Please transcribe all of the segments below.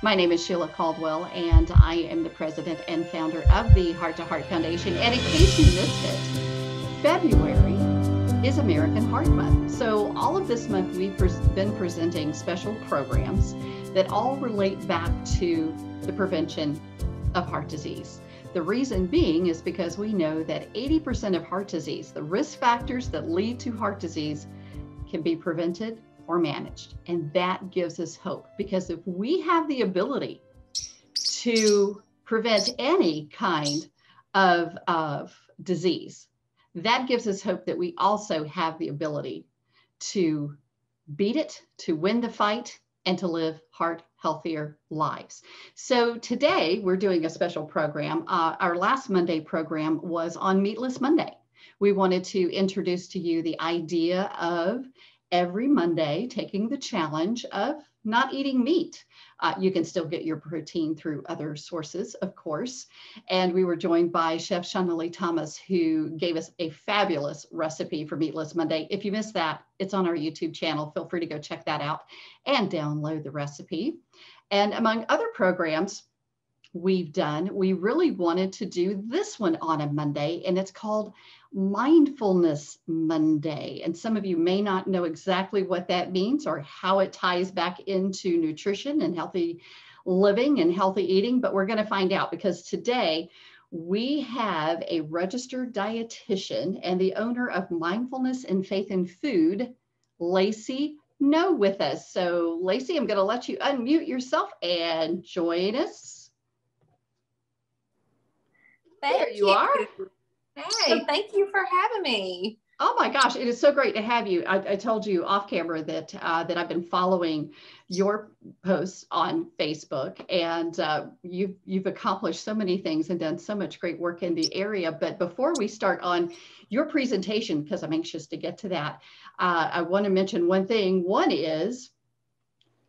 My name is Sheila Caldwell, and I am the president and founder of the Heart to Heart Foundation. And in case you missed it, February is American Heart Month. So all of this month, we've been presenting special programs that all relate back to the prevention of heart disease. The reason being is because we know that 80% of heart disease, the risk factors that lead to heart disease, can be prevented or managed. And that gives us hope, because if we have the ability to prevent any kind of disease, that gives us hope that we also have the ability to beat it, to win the fight, and to live heart healthier lives. So today we're doing a special program. Our last Monday program was on Meatless Monday. We wanted to introduce to you the idea of every Monday taking the challenge of not eating meat. You can still get your protein through other sources, of course. And we were joined by Chef Shanali Thomas, who gave us a fabulous recipe for Meatless Monday. If you missed that, it's on our YouTube channel. Feel free to go check that out and download the recipe. And among other programs we've done, we really wanted to do this one on a Monday, and it's called Mindfulness Monday. And some of you may not know exactly what that means or how it ties back into nutrition and healthy living and healthy eating, but we're going to find out, because today we have a registered dietitian and the owner of Mindfulness and Faith in Food, Lacy Ngo, with us. So Lacy, I'm going to let you unmute yourself and join us. There you are. Hey, thank you for having me. Oh my gosh, it is so great to have you. I told you off camera that that I've been following your posts on Facebook, and you've accomplished so many things and done so much great work in the area. But before we start on your presentation, because I'm anxious to get to that, I want to mention one thing. One is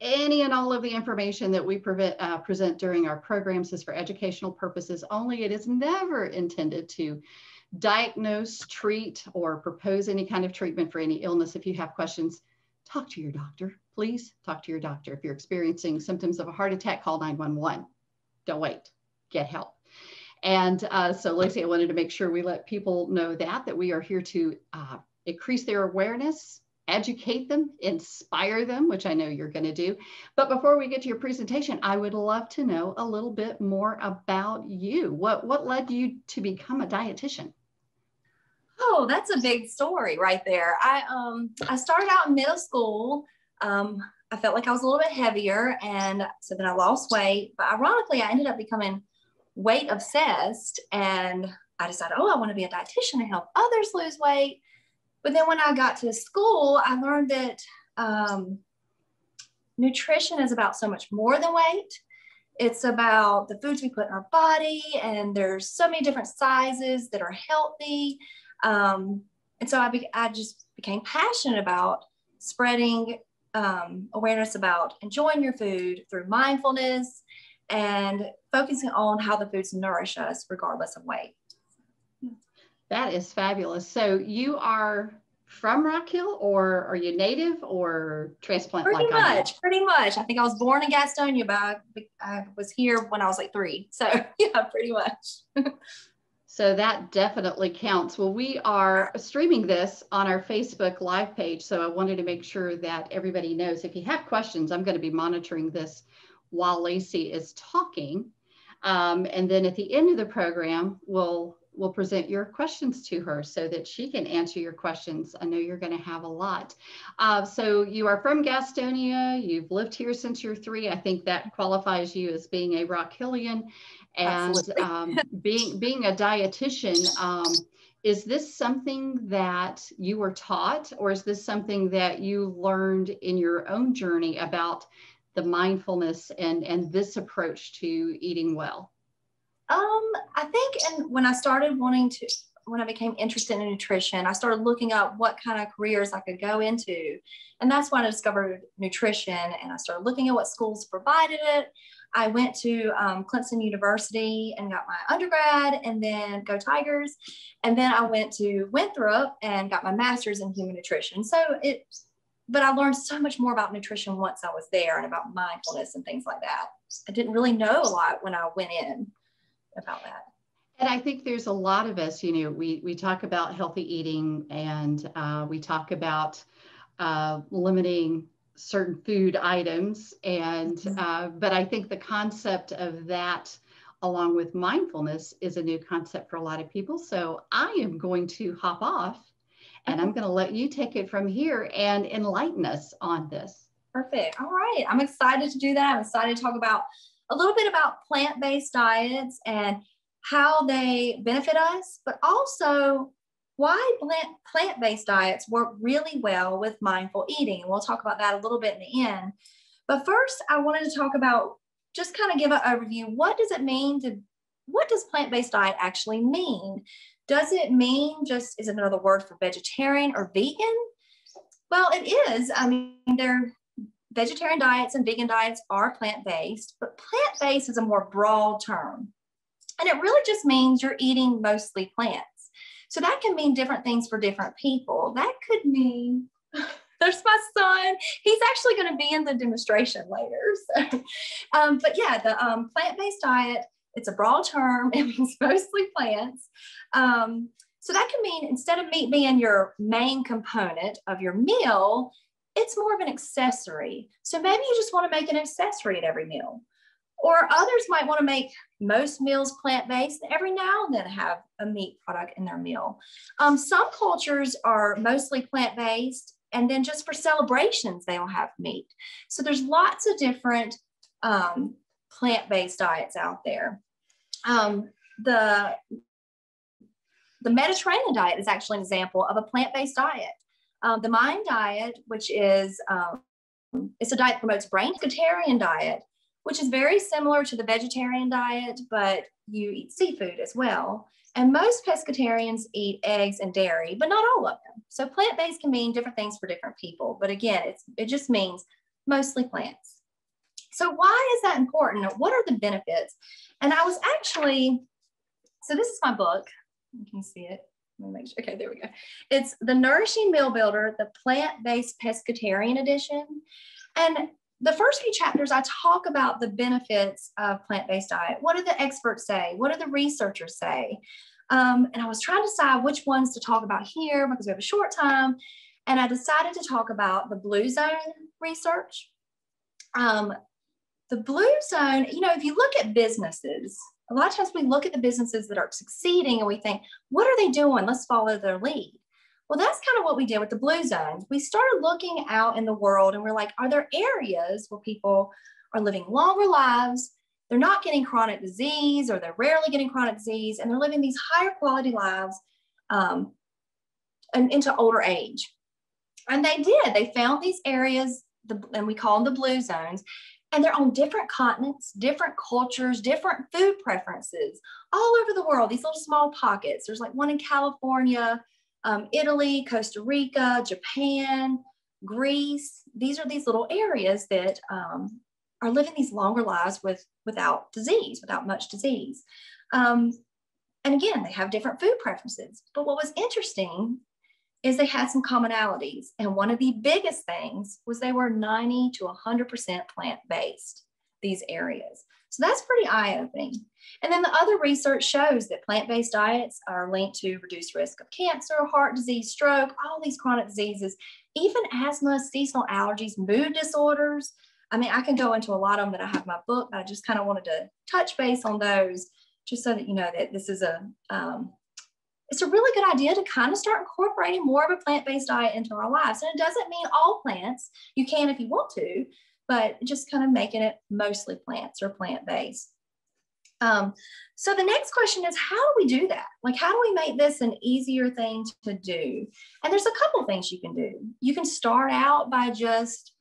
any and all of the information that we present during our programs is for educational purposes only. It is never intended to diagnose, treat, or propose any kind of treatment for any illness. If you have questions, talk to your doctor. Please talk to your doctor. If you're experiencing symptoms of a heart attack, call 911. Don't wait. Get help. And so, Lacy, I wanted to make sure we let people know that we are here to increase their awareness, educate them, inspire them, which I know you're going to do. But before we get to your presentation, I would love to know a little bit more about you. What led you to become a dietitian? Oh, that's a big story right there. I started out in middle school. I felt like I was a little bit heavier, and so then I lost weight. But ironically, I ended up becoming weight obsessed, and I decided, oh, I want to be a dietitian and help others lose weight. But then when I got to school, I learned that nutrition is about so much more than weight. It's about the foods we put in our body, and there's so many different sizes that are healthy. And so I just became passionate about spreading awareness about enjoying your food through mindfulness and focusing on how the foods nourish us regardless of weight. That is fabulous. So you are from Rock Hill, or are you native or transplant? Pretty much. I think I was born in Gastonia, but I was here when I was like 3. So yeah, pretty much. So that definitely counts. Well, we are streaming this on our Facebook Live page, so I wanted to make sure that everybody knows. If you have questions, I'm going to be monitoring this while Lacy is talking. And then at the end of the program, we'll present your questions to her so that she can answer your questions. I know you're going to have a lot. So you are from Gastonia. You've lived here since you're 3. I think that qualifies you as being a Rock Hillian. And being a dietitian, is this something that you were taught, or is this something that you learned in your own journey about the mindfulness and this approach to eating well? I think when I became interested in nutrition, I started looking up what kind of careers I could go into. And that's when I discovered nutrition, and I started looking at what schools provided it. I went to Clemson University and got my undergrad, and then go Tigers. And then I went to Winthrop and got my master's in human nutrition. But I learned so much more about nutrition once I was there, and about mindfulness and things like that. I didn't really know a lot when I went in about that. And I think there's a lot of us, you know, we talk about healthy eating, and we talk about limiting certain food items. And, but I think the concept of that, along with mindfulness, is a new concept for a lot of people. So I am going to hop off, and I'm going to let you take it from here and enlighten us on this. Perfect. All right. I'm excited to do that. I'm excited to talk about a little bit about plant-based diets and how they benefit us, but also why plant-based diets work really well with mindful eating. We'll talk about that a little bit in the end. But first, I wanted to talk about, just kind of give an overview. What does it mean what does plant-based diet actually mean? Does it mean just, is it another word for vegetarian or vegan? Well, it is. I mean, vegetarian diets and vegan diets are plant-based, but plant-based is a more broad term. And it really just means you're eating mostly plants. So that can mean different things for different people. That could mean, there's my son. He's actually going to be in the demonstration later. So, but yeah, the plant-based diet, it's a broad term. It means mostly plants. So that can mean, instead of meat being your main component of your meal, it's more of an accessory. So maybe you just want to make an accessory at every meal. Or others might want to make most meals plant-based, and every now and then have a meat product in their meal. Some cultures are mostly plant-based, and then just for celebrations, they'll have meat. So there's lots of different plant-based diets out there. The Mediterranean diet is actually an example of a plant-based diet. The Mind diet, which is, it's a diet that promotes brain. Pescatarian diet, which is very similar to the vegetarian diet, but you eat seafood as well. And most pescatarians eat eggs and dairy, but not all of them. So plant-based can mean different things for different people. But again, it just means mostly plants. So why is that important? What are the benefits? And I was actually, so this is my book. You can see it. Let me make sure. Okay, there we go. It's the Nourishing Meal Builder, the plant-based Pescatarian Edition. And the first few chapters, I talk about the benefits of plant-based diet. What do the experts say? What do the researchers say? And I was trying to decide which ones to talk about here because we have a short time. And I decided to talk about the Blue Zone research. The Blue Zone, you know, if you look at businesses, a lot of times we look at the businesses that are succeeding and we think, what are they doing? Let's follow their lead. Well, that's kind of what we did with the Blue Zones. We started looking out in the world and we're like, are there areas where people are living longer lives? They're not getting chronic disease, or they're rarely getting chronic disease, and they're living these higher quality lives and into older age. And they did. They found these areas, and we call them the Blue Zones. And they're on different continents, different cultures, different food preferences, all over the world, these little small pockets. There's like one in California, Italy, Costa Rica, Japan, Greece. These are these little areas that are living these longer lives without disease, without much disease. And again, they have different food preferences. But what was interesting is they had some commonalities. And one of the biggest things was they were 90 to 100% plant-based, these areas. So that's pretty eye-opening. And then the other research shows that plant-based diets are linked to reduced risk of cancer, heart disease, stroke, all these chronic diseases, even asthma, seasonal allergies, mood disorders. I mean, I can go into a lot of them that I have in my book, but I just kind of wanted to touch base on those just so that you know that this is it's a really good idea to kind of start incorporating more of a plant-based diet into our lives. And it doesn't mean all plants. You can if you want to, but just kind of making it mostly plants or plant-based. So the next question is, how do we do that? Like, how do we make this an easier thing to do? And there's a couple of things you can do. You can start out by just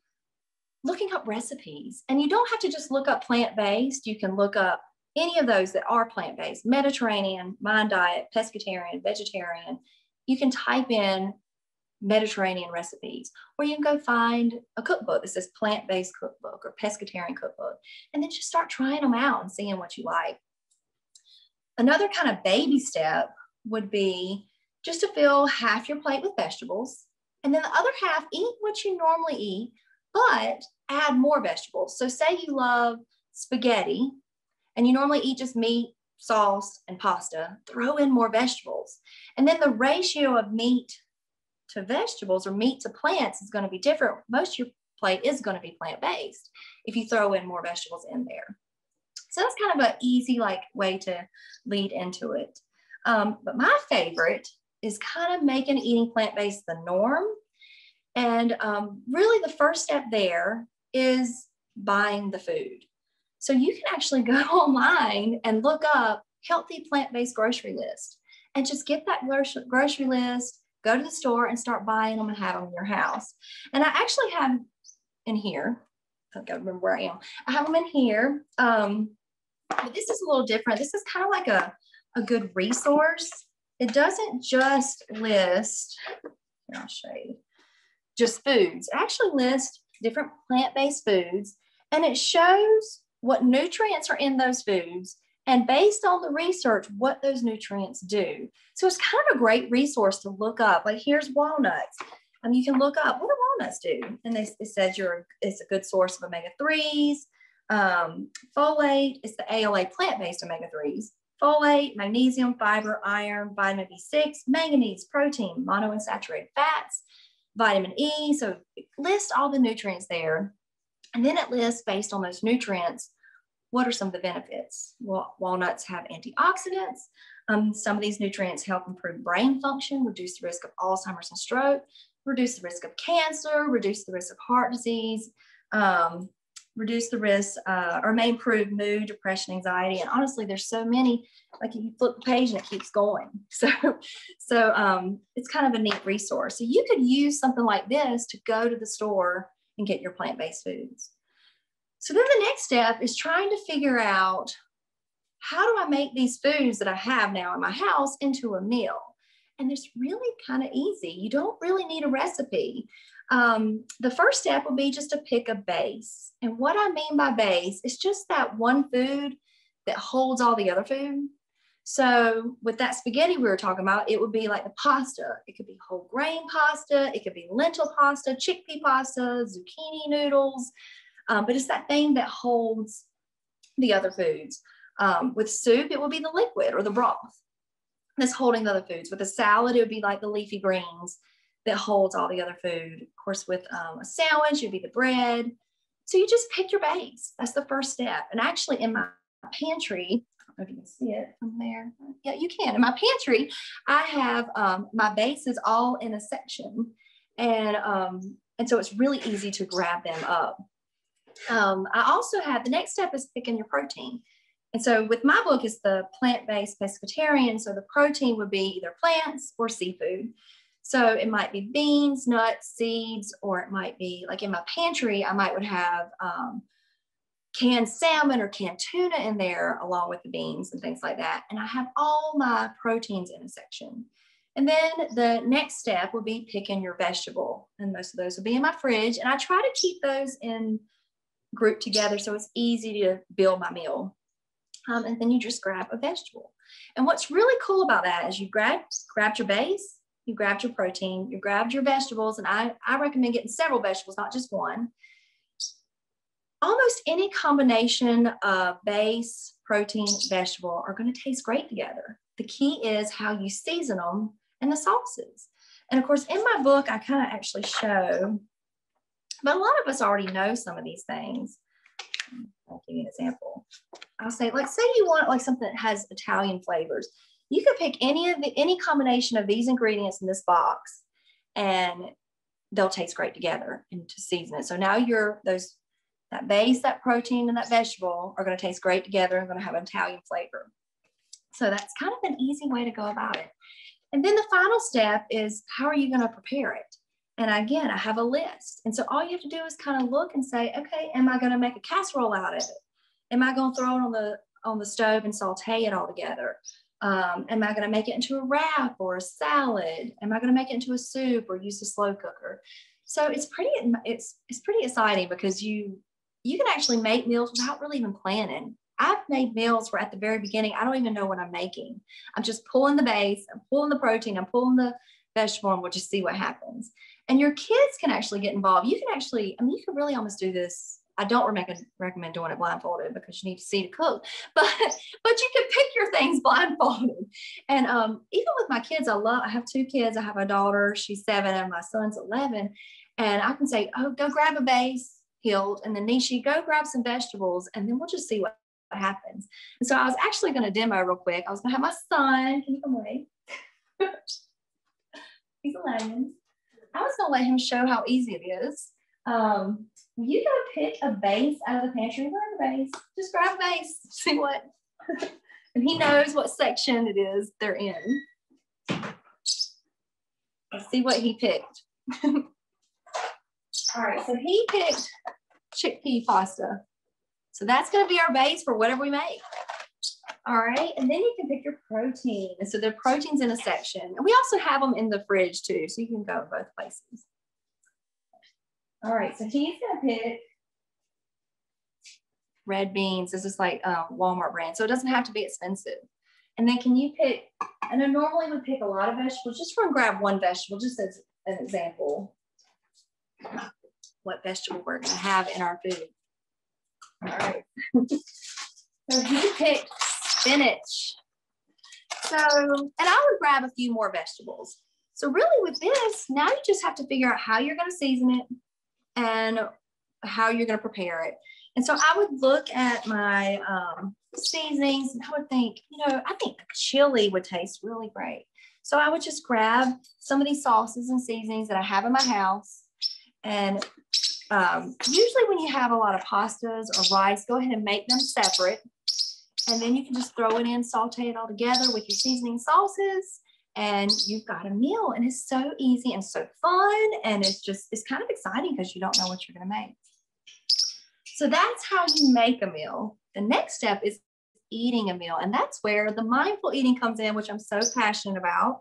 looking up recipes. And you don't have to just look up plant-based. You can look up any of those that are plant-based: Mediterranean, Mind diet, Pescatarian, vegetarian. You can type in Mediterranean recipes, or you can go find a cookbook that says plant-based cookbook or pescatarian cookbook, and then just start trying them out and seeing what you like. Another kind of baby step would be just to fill half your plate with vegetables, and then the other half, eat what you normally eat, but add more vegetables. So say you love spaghetti and you normally eat just meat, sauce, and pasta, throw in more vegetables. And then the ratio of meat to vegetables or meat to plants is going to be different. Most of your plate is going to be plant-based if you throw in more vegetables in there. So that's kind of an easy way to lead into it. But my favorite is kind of making eating plant-based the norm. And really the first step there is buying the food. So you can actually go online and look up healthy plant-based grocery list and just get that grocery list, go to the store and start buying them and have them in your house. And I actually have in here, I gotta remember where I am. I have them in here, but this is a little different. This is kind of like a good resource. It doesn't just list, here I'll show you, just foods. It actually lists different plant-based foods, and it shows what nutrients are in those foods, and based on the research, what those nutrients do. So it's kind of a great resource to look up. Like here's walnuts. You can look up, what do walnuts do? And it says it's a good source of omega-3s. Folate, it's the ALA plant-based omega-3s. Folate, magnesium, fiber, iron, vitamin B6, manganese, protein, monounsaturated fats, vitamin E. So it lists all the nutrients there. And then it lists, based on those nutrients, what are some of the benefits? Well, walnuts have antioxidants. Some of these nutrients help improve brain function, reduce the risk of Alzheimer's and stroke, reduce the risk of cancer, reduce the risk of heart disease, reduce the risk or may improve mood, depression, anxiety. And honestly, there's so many, like you flip the page and it keeps going. So it's kind of a neat resource. So you could use something like this to go to the store and get your plant-based foods. So then the next step is trying to figure out, how do I make these foods that I have now in my house into a meal? And it's really kind of easy. You don't really need a recipe. The first step will be just to pick a base. And what I mean by base is just that one food that holds all the other food. So with that spaghetti we were talking about, it would be like the pasta. It could be whole grain pasta. It could be lentil pasta, chickpea pasta, zucchini noodles. But it's that thing that holds the other foods. With soup, it would be the liquid or the broth that's holding the other foods. With a salad, it would be like the leafy greens that holds all the other food. Of course, with a sandwich, it would be the bread. So you just pick your base. That's the first step. And actually in my pantry, I don't know if you can see it from there. Yeah, you can. In my pantry, I have my bases all in a section. And so it's really easy to grab them up. I also have, the next step is picking your protein. And so with my book, it's the plant-based pescatarian. So the protein would be either plants or seafood. So it might be beans, nuts, seeds, or it might be like in my pantry, I would have canned salmon or canned tuna in there along with the beans and things like that. And I have all my proteins in a section. And then the next step would be picking your vegetable. And most of those will be in my fridge. And I try to keep those in group together so it's easy to build my meal. And then you just grab a vegetable. And what's really cool about that is you grabbed your base, you grabbed your protein, you grabbed your vegetables, and I recommend getting several vegetables, not just one. Almost any combination of base, protein, vegetable are going to taste great together. The key is how you season them and the sauces. And of course, in my book, I kind of actually show, but a lot of us already know some of these things. I'll give you an example. I'll say, like, say you want like something that has Italian flavors. You could pick any combination of these ingredients in this box, and they'll taste great together and to season it. So now that base, that protein, and that vegetable are going to taste great together and going to have an Italian flavor. So that's kind of an easy way to go about it. And then the final step is, how are you going to prepare it? And again, I have a list. And so all you have to do is kind of look and say, okay, am I going to make a casserole out of it? Am I going to throw it on the stove and saute it all together? Am I going to make it into a wrap or a salad? Am I going to make it into a soup or use a slow cooker? So it's pretty exciting because you can actually make meals without really even planning. I've made meals where at the very beginning, I don't even know what I'm making. I'm just pulling the base, I'm pulling the protein, I'm pulling the vegetable, and we'll just see what happens. And your kids can actually get involved. You can actually, you can really almost do this I don't recommend doing it blindfolded because you need to see to cook, but you can pick your things blindfolded. And even with my kids, I have 2 kids. I have a daughter, she's 7, and my son's 11. And I can say, oh, go grab a base, Hilt, and then Nishi, go grab some vegetables, and then we'll just see what happens. And so I was actually going to demo real quick. I was going to have my son, can you come away? He's 11. I was going to let him show how easy it is. You go pick a base out of the pantry. Grab a base. Just grab a base. See what. And he knows what section it is they're in. Let's see what he picked. All right, so he picked chickpea pasta. So that's going to be our base for whatever we make. All right, and then you can pick your protein. And so the protein's in a section. And we also have them in the fridge too, so you can go both places. All right, so he's going to pick red beans. This is like Walmart brand, so it doesn't have to be expensive. And then can you pick, and I normally would pick a lot of vegetables. Just want to grab one vegetable, just as an example, what vegetable we're going to have in our food. All right. So he picked spinach. So, and I would grab a few more vegetables. So really with this, now you just have to figure out how you're going to season it and how you're going to prepare it. And so I would look at my seasonings and I would think, I think chili would taste really great. So I would just grab some of these sauces and seasonings that I have in my house. And usually when you have a lot of pastas or rice, go ahead and make them separate. And then you can just throw it in, saute it all together with your seasoning sauces, and you've got a meal. And it's so easy and so fun. And it's kind of exciting because you don't know what you're going to make. So that's how you make a meal. The next step is eating a meal. And that's where the mindful eating comes in, which I'm so passionate about.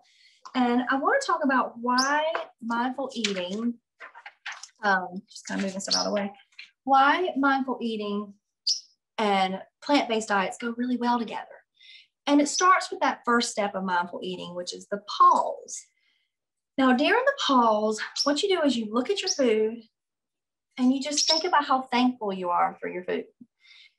And I want to talk about why mindful eating, just kind of moving stuff out of the way, why mindful eating and plant-based diets go really well together. And it starts with that first step of mindful eating, which is the pause. Now, during the pause, what you do is you look at your food and you just think about how thankful you are for your food.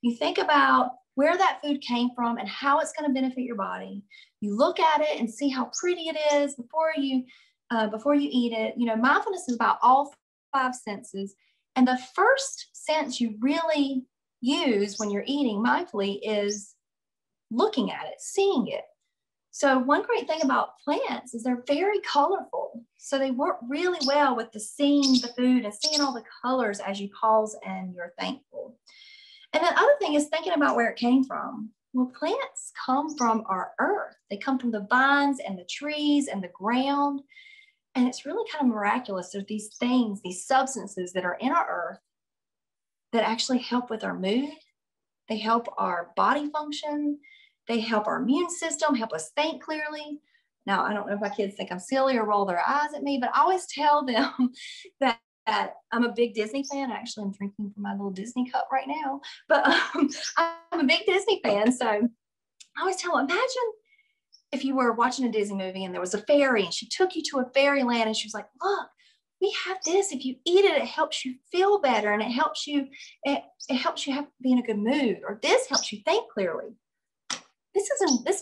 You think about where that food came from and how it's going to benefit your body. You look at it and see how pretty it is before you eat it. Mindfulness is about all 5 senses. And the first sense you really use when you're eating mindfully is looking at it, seeing it. So one great thing about plants is they're very colorful. So they work really well with seeing the food and seeing all the colors as you pause and you're thankful. And the other thing is thinking about where it came from. Well, plants come from our earth. They come from the vines and the trees and the ground. And it's really kind of miraculous. There's these things, these substances that are in our earth that actually help with our mood. They help our body function. They help our immune system, help us think clearly. Now, I don't know if my kids think I'm silly or roll their eyes at me, but I always tell them that I'm a big Disney fan. Actually, I'm drinking from my little Disney cup right now, but I'm a big Disney fan. So I always tell them, imagine if you were watching a Disney movie and there was a fairy and she took you to a fairyland and she was like, look, we have this. If you eat it, it helps you feel better and it helps you be in a good mood, or this helps you think clearly. This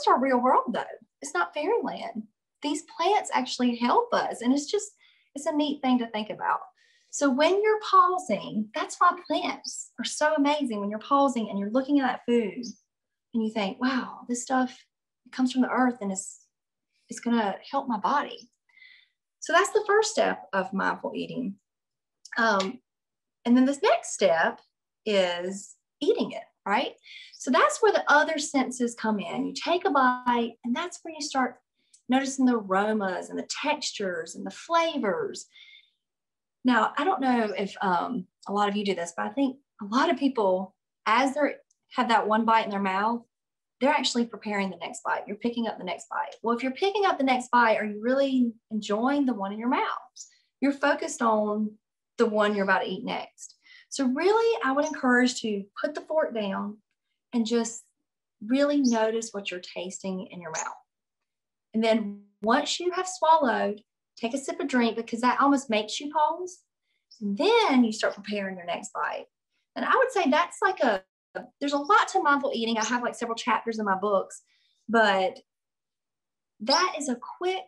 is our real world though. It's not fairyland. These plants actually help us. And it's a neat thing to think about. So when you're pausing, that's why plants are so amazing. When you're pausing and you're looking at that food and you think, wow, this stuff comes from the earth and it's going to help my body. So that's the first step of mindful eating. And then this next step is eating it, right? So that's where the other senses come in. You take a bite, and that's where you start noticing the aromas and the textures and the flavors. Now, I don't know if a lot of you do this, but I think a lot of people, as they have that one bite in their mouth, they're actually preparing the next bite. You're picking up the next bite. Well, if you're picking up the next bite, are you really enjoying the one in your mouth? You're focused on the one you're about to eat next. So really, I would encourage to put the fork down and just really notice what you're tasting in your mouth. And then once you have swallowed, take a sip of drink, because that almost makes you pause. And then you start preparing your next bite. And I would say that's like there's a lot to mindful eating. I have like several chapters in my books, but that is a quick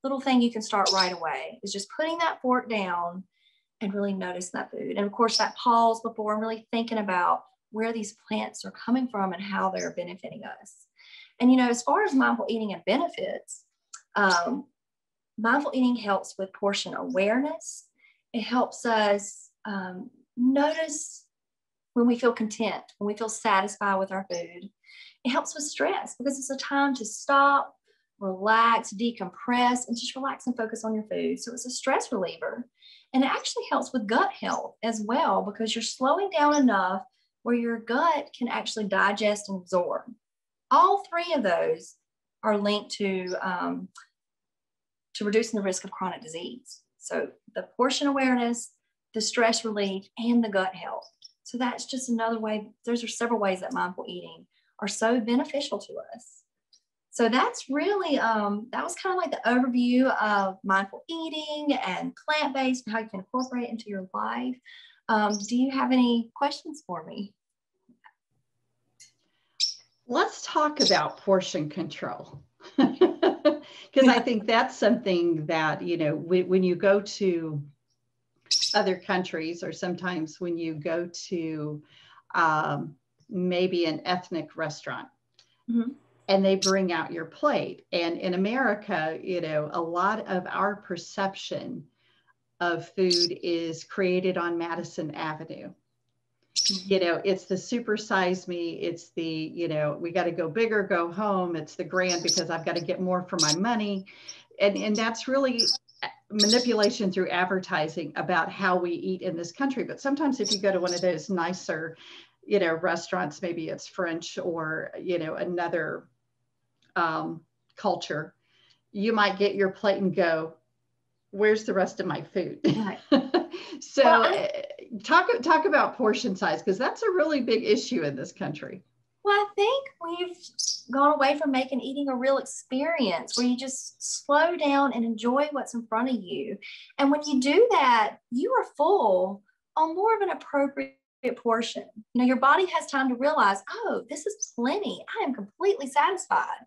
little thing you can start right away, is just putting that fork down and really notice that food. And of course, that pause before and really thinking about where these plants are coming from and how they're benefiting us. And, as far as mindful eating and benefits, mindful eating helps with portion awareness. It helps us notice when we feel content, when we feel satisfied with our food. It helps with stress because it's a time to stop, relax, decompress, and just relax and focus on your food. So it's a stress reliever. And it actually helps with gut health as well, because you're slowing down enough where your gut can actually digest and absorb. All three of those are linked to reducing the risk of chronic disease. So the portion awareness, the stress relief, and the gut health. So that's just another way. Those are several ways that mindful eating are so beneficial to us. So that's really, that was kind of like the overview of mindful eating and plant-based and how you can incorporate it into your life. Do you have any questions for me? Let's talk about portion control. Because I think that's something that, when you go to other countries, or sometimes when you go to maybe an ethnic restaurant, mm-hmm. and they bring out your plate. And in America, a lot of our perception of food is created on Madison Avenue. It's the supersize me. It's the, we got to go big or go home. It's the grand because I've got to get more for my money. And that's really manipulation through advertising about how we eat in this country. But sometimes if you go to one of those nicer, restaurants, maybe it's French or, another culture, you might get your plate and go, where's the rest of my food? Right. So talk about portion size, because that's a really big issue in this country. Well, I think we've gone away from making eating a real experience where you just slow down and enjoy what's in front of you. And when you do that, you are full on more of an appropriate portion. Your body has time to realize, oh, this is plenty. I am completely satisfied.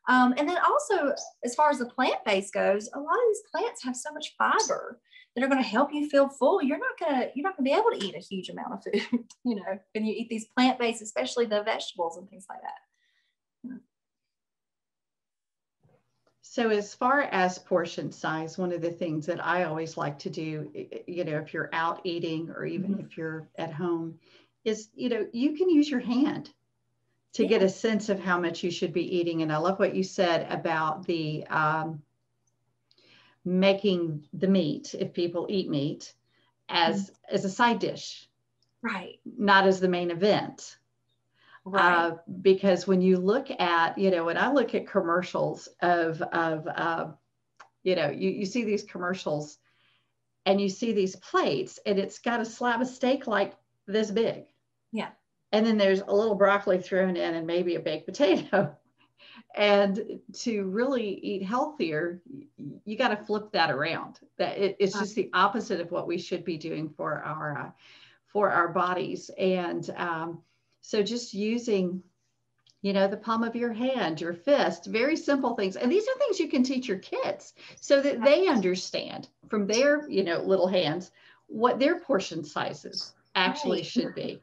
And then also, as far as the plant-based goes, a lot of these plants have so much fiber that are going to help you feel full. You're not going to be able to eat a huge amount of food, when you eat these plant-based, especially the vegetables and things like that. So as far as portion size, one of the things that I always like to do, if you're out eating or even mm-hmm. if you're at home, is, you can use your hand to get a sense of how much you should be eating. And I love what you said about the making the meat, if people eat meat, as a side dish, right? Not as the main event. Right. Because when you look at, when I look at commercials of you see these commercials and you see these plates and it's got a slab of steak like this big. Yeah. And then there's a little broccoli thrown in and maybe a baked potato. And to really eat healthier, you got to flip that around. It's just the opposite of what we should be doing for our bodies. And so just using, the palm of your hand, your fist, very simple things. And these are things you can teach your kids so that they understand from their, little hands what their portion sizes actually should be.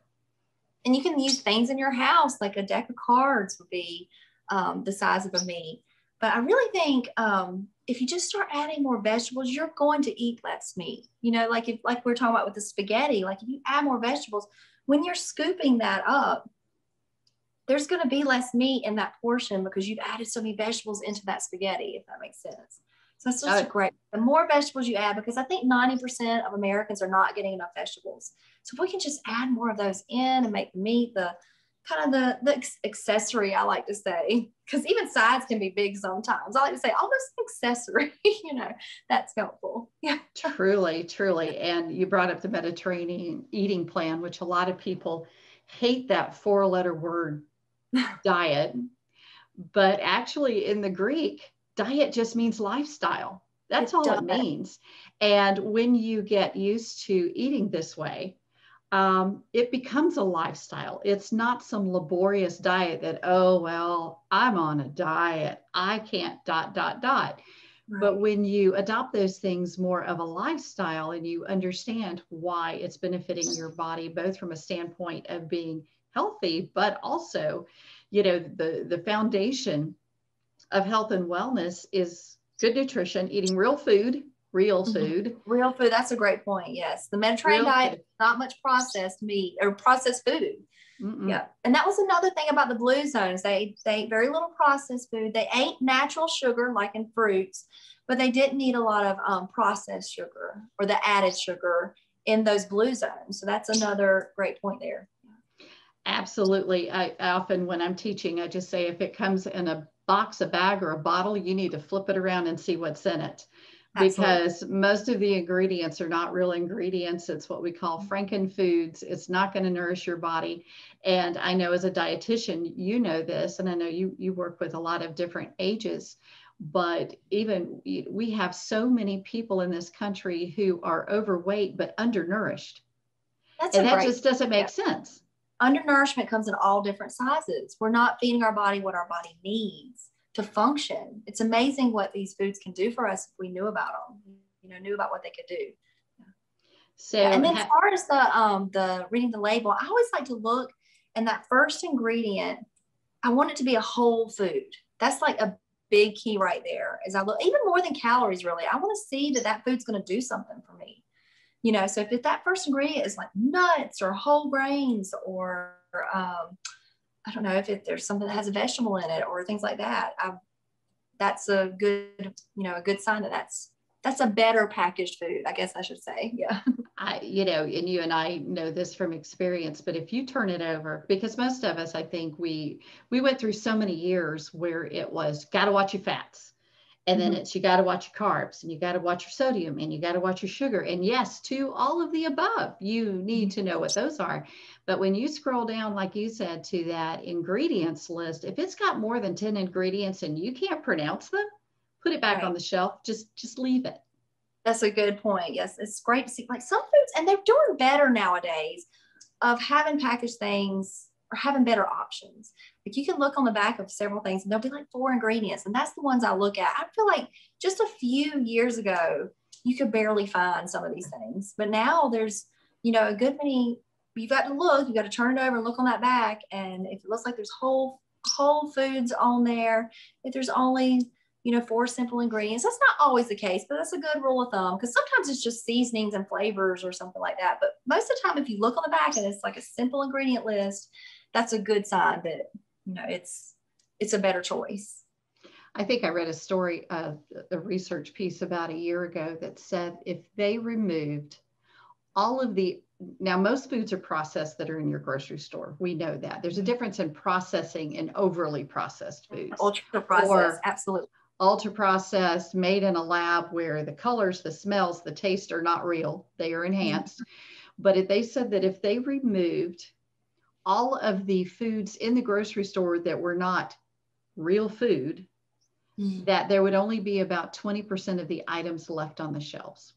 And you can use things in your house, like a deck of cards would be the size of a meat. But I really think if you just start adding more vegetables, you're going to eat less meat. Like we're talking about with the spaghetti, like if you add more vegetables, when you're scooping that up, there's going to be less meat in that portion because you've added so many vegetables into that spaghetti, if that makes sense. So it's just great. The more vegetables you add, because I think 90% of Americans are not getting enough vegetables. So if we can just add more of those in and make the meat the accessory, I like to say, because even sides can be big sometimes. I like to say almost accessory, that's helpful. Yeah. Truly. And you brought up the Mediterranean eating plan, which a lot of people hate that 4-letter word diet. But actually in the Greek, diet just means lifestyle. That's all it means. And when you get used to eating this way, it becomes a lifestyle. It's not some laborious diet that, oh, well, I'm on a diet, I can't ... Right. But when you adopt those things more of a lifestyle and you understand why it's benefiting your body, both from a standpoint of being healthy, but also, the foundation of health and wellness is good nutrition, eating real food. Real food. That's a great point. Yes. The Mediterranean diet, not much processed meat or processed food. Mm-mm. Yeah. And that was another thing about the blue zones. They ate very little processed food. They ate natural sugar, like in fruits, but they didn't eat a lot of processed sugar or the added sugar in those blue zones. So that's another great point there. Absolutely. I often, when I'm teaching, I just say, if it comes in a box, a bag, or a bottle, you need to flip it around and see what's in it. Because most of the ingredients are not real ingredients. It's what we call frankenfoods. It's not going to nourish your body. And I know as a dietitian, you know this, and I know you work with a lot of different ages, but even we have so many people in this country who are overweight, but undernourished. And that just doesn't make sense. Undernourishment comes in all different sizes. We're not feeding our body what our body needs to function. It's amazing what these foods can do for us if we knew about them, knew about what they could do. So, and then as far as the reading the label, I always like to look and that first ingredient, I want it to be a whole food. That's like a big key right there. As I look, even more than calories, really, I want to see that food's going to do something for me. So if that first ingredient is like nuts or whole grains or I don't know if there's something that has a vegetable in it or things like that. That's a good, a good sign that that's a better packaged food, I guess I should say. Yeah. And you and I know this from experience, but if you turn it over, because most of us, I think we went through so many years where it was got to watch your fats. And then it's, you got to watch your carbs and you got to watch your sodium and you got to watch your sugar. And yes, to all of the above, you need to know what those are. But when you scroll down, like you said, to that ingredients list, if it's got more than 10 ingredients and you can't pronounce them, put it back on the shelf. Just leave it. That's a good point. Yes, it's great to see like some foods, and they're doing better nowadays of having packaged things or having better options. Like you can look on the back of several things and there'll be like 4 ingredients. And that's the ones I look at. I feel like just a few years ago, you could barely find some of these things. But now there's, a good many, you've got to look, you got to turn it over and look on that back. And if it looks like there's whole foods on there, if there's only, 4 simple ingredients, that's not always the case, but that's a good rule of thumb. Because sometimes it's just seasonings and flavors or something like that. But most of the time, if you look on the back and it's like a simple ingredient list, that's a good sign that, it's a better choice. I think I read a story, a research piece about a year ago that said if they removed all of now most foods are processed that are in your grocery store. We know that. There's a difference in processing and overly processed foods. Ultra processed, absolutely. Ultra processed, made in a lab where the colors, the smells, the taste are not real. They are enhanced. But they said that if they removed all of the foods in the grocery store that were not real food, that there would only be about 20% of the items left on the shelves.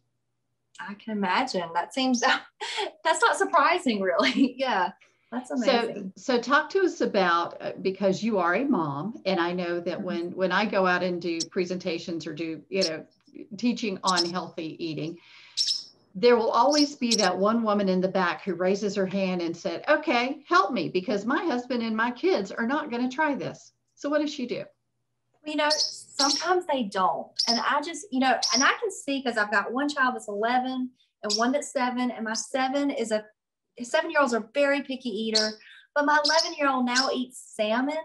I can imagine. That seems, that's not surprising, really. Yeah, that's amazing. So talk to us about, because you are a mom, and I know that when I go out and do presentations or do, teaching on healthy eating, there will always be that one woman in the back who raises her hand and said, okay, help me, because my husband and my kids are not going to try this. So what does she do? Sometimes they don't. And I just, and I can see, because I've got one child that's 11 and one that's 7, and my 7-year-olds are very picky eater, but my 11-year-old now eats salmon.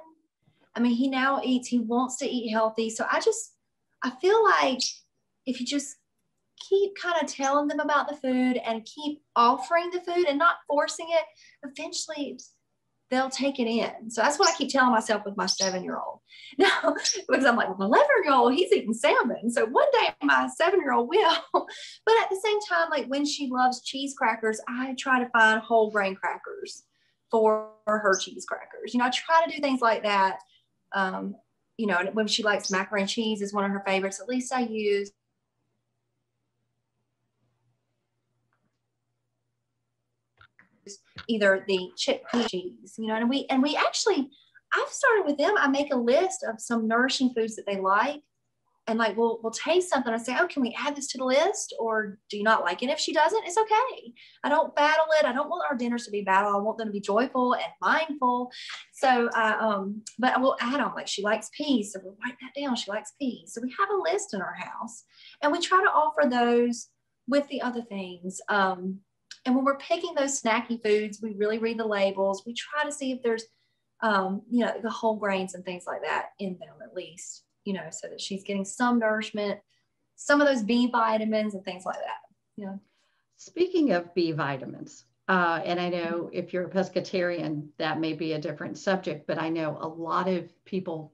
I mean, he wants to eat healthy. So I feel like if you just keep kind of telling them about the food and keep offering the food and not forcing it, eventually they'll take it in. So that's what I keep telling myself with my 7-year-old. Now, because I'm like, well, my 11-year-old, he's eating salmon. So one day my 7-year-old will. But at the same time, like when she loves cheese crackers, I try to find whole grain crackers for her cheese crackers. I try to do things like that. When she likes macaroni and cheese is one of her favorites, at least I use. either the chickpea cheese, you know, and we actually, I've started with them. I make a list of some nourishing foods that they like. And like, we'll taste something and say, oh, can we add this to the list? Or do you not like it? If she doesn't, it's okay. I don't battle it. I don't want our dinners to be battle. I want them to be joyful and mindful. So, but I will add on, like, she likes peas. So we'll write that down. She likes peas. So we have a list in our house and we try to offer those with the other things. And when we're picking those snacky foods, we really read the labels. We try to see if there's, you know, the whole grains and things like that in them at least, you know, so that she's getting some nourishment, some of those B vitamins and things like that. You know. Speaking of B vitamins, and I know if you're a pescatarian, that may be a different subject, but I know a lot of people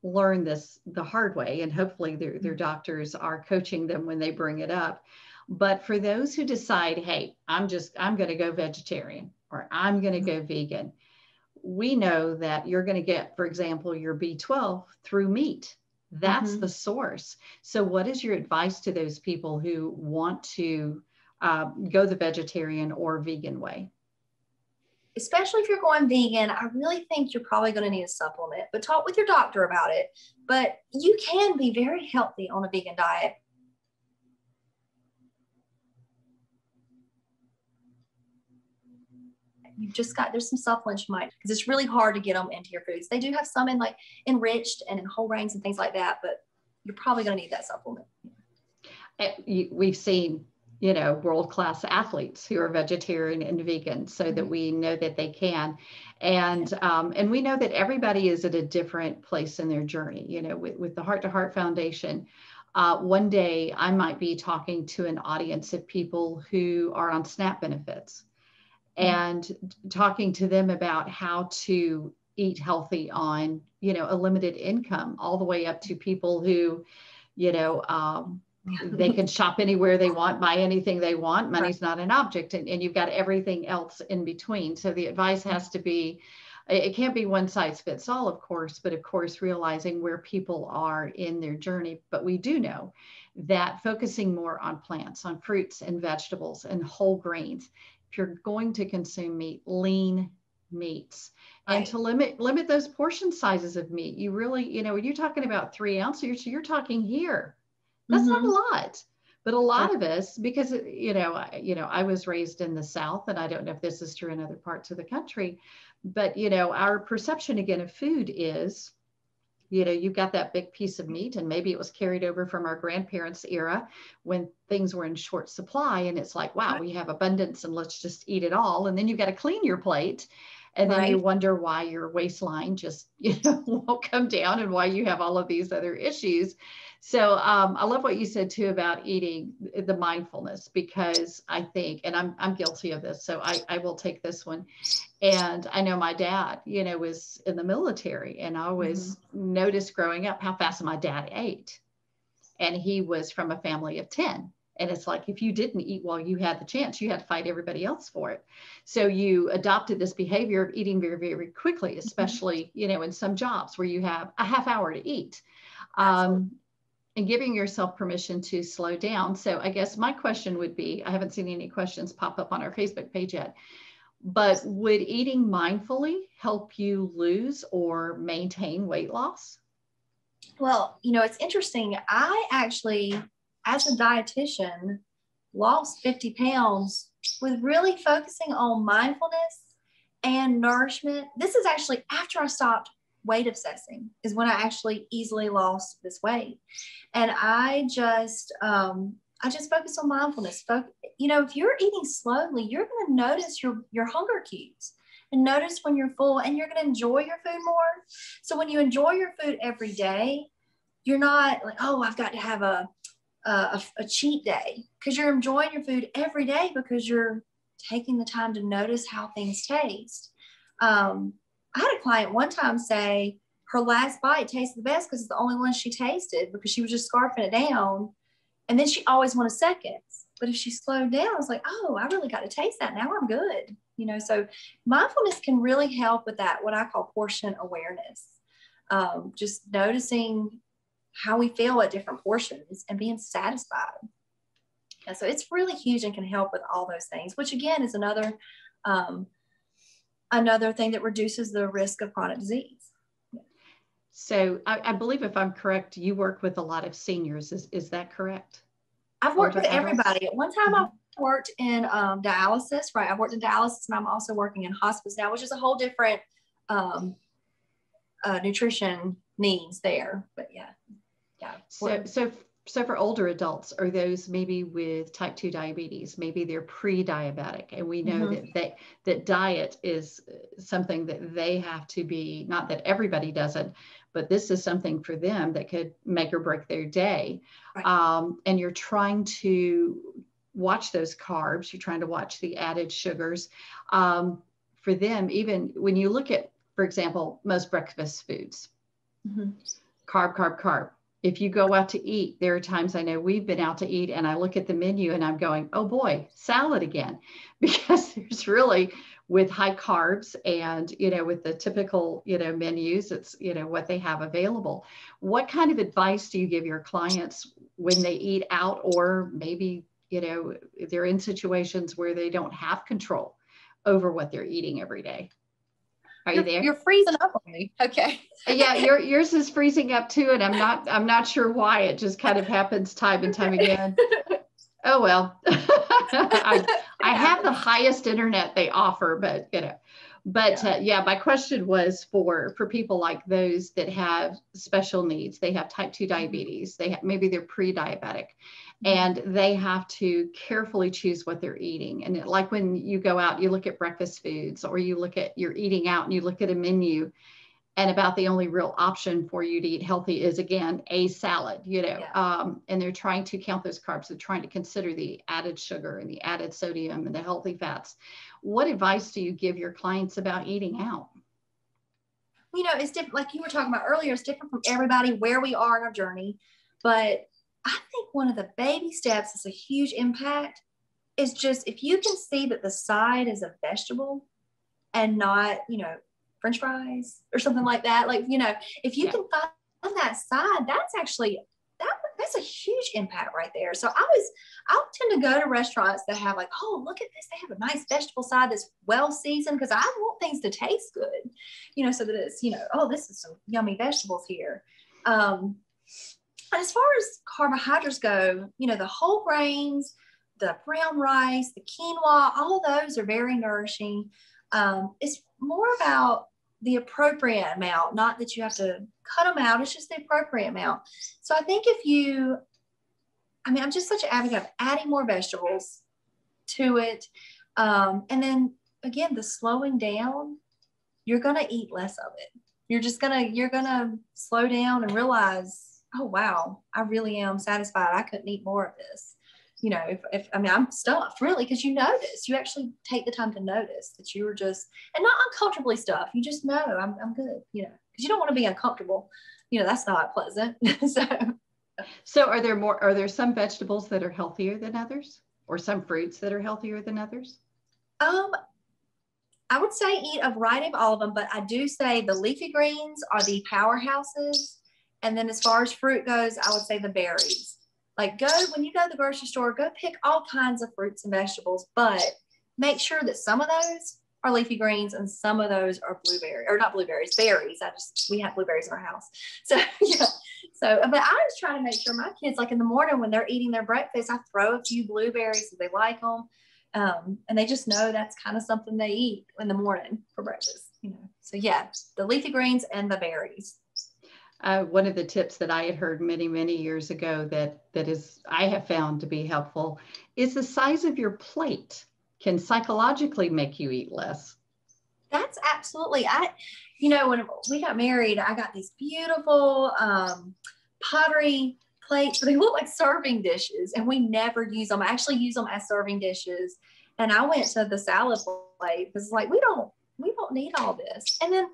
learn this the hard way, and hopefully their doctors are coaching them when they bring it up. But for those who decide, hey, I'm going to go vegetarian or I'm going to go vegan, we know that you're going to get, for example, your B12 through meat. That's the source. So what is your advice to those people who want to go the vegetarian or vegan way? Especially if you're going vegan, I really think you're probably going to need a supplement, but talk with your doctor about it. But you can be very healthy on a vegan diet. You've just got, there's some supplements you might, because it's really hard to get them into your foods. They do have some in like enriched and in whole grains and things like that, but you're probably going to need that supplement. We've seen, you know, world-class athletes who are vegetarian and vegan, so that we know that they can. And we know that everybody is at a different place in their journey, you know, with the Heart to Heart Foundation. One day I might be talking to an audience of people who are on SNAP benefits, and talking to them about how to eat healthy on, you know, a limited income, all the way up to people who, you know, they can shop anywhere they want, buy anything they want. Money's not an object, and you've got everything else in between. So the advice has to be, it can't be one size fits all, of course, but of course, realizing where people are in their journey. But we do know that focusing more on plants, on fruits and vegetables and whole grains, if you're going to consume meat, lean meats, and to limit those portion sizes of meat. You really, you know, when you're talking about 3 ounces, you're talking here. That's not a lot, but a lot of us, because, you know, I was raised in the South, and I don't know if this is true in other parts of the country, but, you know, our perception again of food is, you know, you've got that big piece of meat, and maybe it was carried over from our grandparents' era when things were in short supply. And it's like, wow, we have abundance and let's just eat it all. And then you've got to clean your plate. And then you wonder why your waistline just, you know, won't come down, and why you have all of these other issues. So I love what you said too about eating, the mindfulness, because I think, and I'm guilty of this, so I will take this one. And I know my dad, you know, was in the military, and I always noticed growing up how fast my dad ate. And he was from a family of 10. And it's like, if you didn't eat while you had the chance, you had to fight everybody else for it. So you adopted this behavior of eating very, very quickly, especially, you know, in some jobs where you have a half hour to eat. And giving yourself permission to slow down. So I guess my question would be, I haven't seen any questions pop up on our Facebook page yet, but would eating mindfully help you lose or maintain weight loss? Well, you know, it's interesting. I actually, as a dietitian, lost 50 pounds with really focusing on mindfulness and nourishment. This is actually after I stopped weight obsessing, is when I actually easily lost this weight. And I just focus on mindfulness. You know, if you're eating slowly, you're going to notice your hunger cues and notice when you're full, and you're going to enjoy your food more. So when you enjoy your food every day, you're not like, oh, I've got to have a cheat day, because you're enjoying your food every day because you're taking the time to notice how things taste. I had a client one time say her last bite tasted the best because it's the only one she tasted, because she was just scarfing it down. And then she always wanted seconds. But if she slowed down, I was like, oh, I really got to taste that. Now I'm good. You know, so mindfulness can really help with that, what I call portion awareness. Just noticing how we feel at different portions and being satisfied. And so it's really huge and can help with all those things, which again is another Another thing that reduces the risk of chronic disease. So I believe, if I'm correct, you work with a lot of seniors. Is that correct? I've worked with everybody. At one time, I worked in dialysis, right? I've worked in dialysis, and I'm also working in hospice now, which is a whole different nutrition needs there. But yeah. So for older adults, are those maybe with type 2 diabetes? Maybe they're pre-diabetic, and we know that diet is something that they have to be, not that everybody doesn't, but this is something for them that could make or break their day. Right. And you're trying to watch those carbs, you're trying to watch the added sugars. For them, even when you look at, for example, most breakfast foods, carb, carb, carb. If you go out to eat, there are times, I know we've been out to eat, and I look at the menu and I'm going, oh boy, salad again, because there's really, with high carbs and, with the typical, menus, it's, what they have available. What kind of advice do you give your clients when they eat out, or maybe, they're in situations where they don't have control over what they're eating every day? Are you there? You're freezing up on me. Okay. Yeah, yours is freezing up too, and I'm not sure why. It just kind of happens time and time again. Oh well. I have the highest internet they offer, but my question was for people like those that have special needs. They have type 2 diabetes. Maybe they're pre-diabetic, and they have to carefully choose what they're eating. And like when you go out, you look at breakfast foods, or you're eating out and you look at a menu, and about the only real option for you to eat healthy is, again, a salad, and they're trying to count those carbs. They're trying to consider the added sugar and the added sodium and the healthy fats. What advice do you give your clients about eating out? It's different. Like you were talking about earlier, it's different from everybody where we are in our journey. But I think one of the baby steps is a huge impact is just, if you can see that the side is a vegetable and not, French fries or something like that. Like, if you can find that side, that's actually, that's a huge impact right there. So I'll tend to go to restaurants that have like, oh, look at this. They have a nice vegetable side that's well seasoned, because I want things to taste good, so that it's, oh, this is some yummy vegetables here. And as far as carbohydrates go, the whole grains, the brown rice, the quinoa, all of those are very nourishing. It's more about the appropriate amount, not that you have to cut them out. It's just the appropriate amount. So I think I'm just such an advocate of adding more vegetables to it. And then again, the slowing down, you're going to eat less of it. You're going to slow down and realize, oh, wow, I really am satisfied. I couldn't eat more of this. I'm stuffed, really, because you actually take the time to notice that you were just, and not uncomfortably stuffed. You just know I'm good, because you don't want to be uncomfortable. That's not pleasant. So are there some vegetables that are healthier than others, or some fruits that are healthier than others? I would say eat a variety of all of them, but I do say the leafy greens are the powerhouses. And then as far as fruit goes, I would say the berries. Like when you go to the grocery store, go pick all kinds of fruits and vegetables, but make sure that some of those are leafy greens and some of those are berries. We have blueberries in our house. So, yeah. But I just try to make sure my kids, like in the morning when they're eating their breakfast, I throw a few blueberries if they like them. And they just know that's kind of something they eat in the morning for breakfast, So yeah, the leafy greens and the berries. One of the tips that I had heard many, many years ago I have found to be helpful is the size of your plate can psychologically make you eat less. That's absolutely. When we got married, I got these beautiful pottery plates. They look like serving dishes, and we never use them. I actually use them as serving dishes. And I went to the salad plate because it's like, we don't need all this. And then,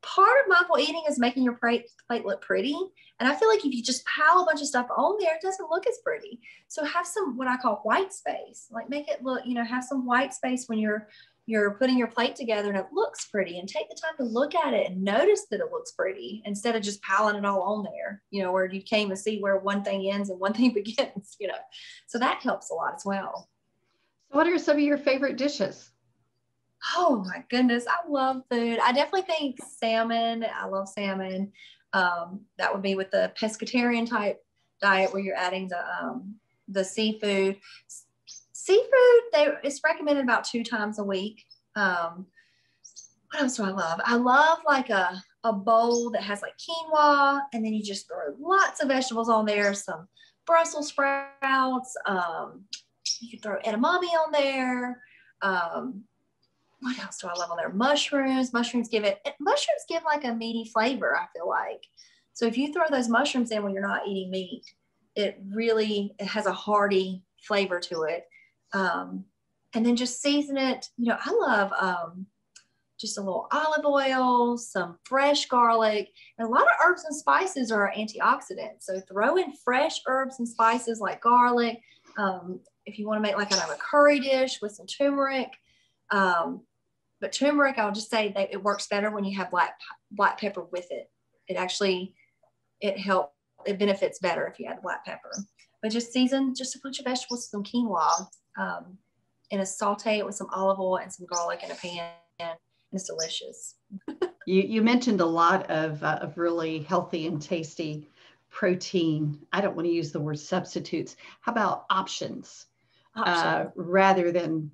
part of mindful eating is making your plate look pretty. And I feel like if you just pile a bunch of stuff on there, it doesn't look as pretty. So have some, what I call white space, like make it look, have some white space when you're putting your plate together and it looks pretty, and take the time to look at it and notice that it looks pretty instead of just piling it all on there, where you can't even see where one thing ends and one thing begins, So that helps a lot as well. What are some of your favorite dishes? Oh my goodness, I love food. I definitely think salmon. I love salmon. That would be with the pescatarian type diet where you're adding the seafood. Seafood, it's recommended about 2 times a week. What else do I love? I love like a bowl that has like quinoa, and then you just throw lots of vegetables on there, some Brussels sprouts. You can throw edamame on there. What else do I love on there? Mushrooms. Mushrooms give like a meaty flavor, I feel like. So if you throw those mushrooms in when you're not eating meat, it has a hearty flavor to it. And then just season it. I love just a little olive oil, some fresh garlic, and a lot of herbs and spices are antioxidants. So throw in fresh herbs and spices like garlic. If you want to make like a curry dish with some turmeric. But turmeric, I'll just say that it works better when you have black pepper with it. It benefits better if you add black pepper. But just season just a bunch of vegetables, some quinoa, and saute it with some olive oil and some garlic in a pan. And it's delicious. You mentioned a lot of really healthy and tasty protein. I don't want to use the word substitutes. How about options? Rather than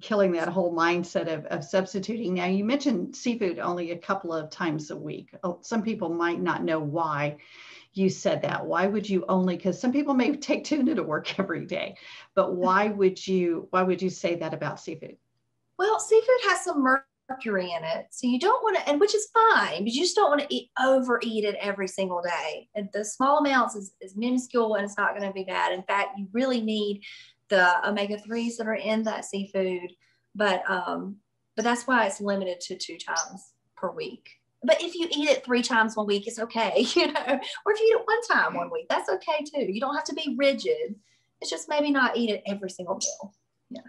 killing that whole mindset of substituting. Now, you mentioned seafood only a couple of times a week. Some people might not know why you said that. Why would you only, because some people may take tuna to work every day, but why would you say that about seafood? Well, seafood has some mercury in it. So you don't want to, and which is fine, but you just don't want to overeat it every single day. And the small amounts is minuscule, and it's not going to be bad. In fact, you really need the omega-3s that are in that seafood, but that's why it's limited to 2 times per week. But if you eat it 3 times 1 week, it's okay, or if you eat it 1 time 1 week, that's okay too. You don't have to be rigid. It's just maybe not eat it every single meal. Yeah.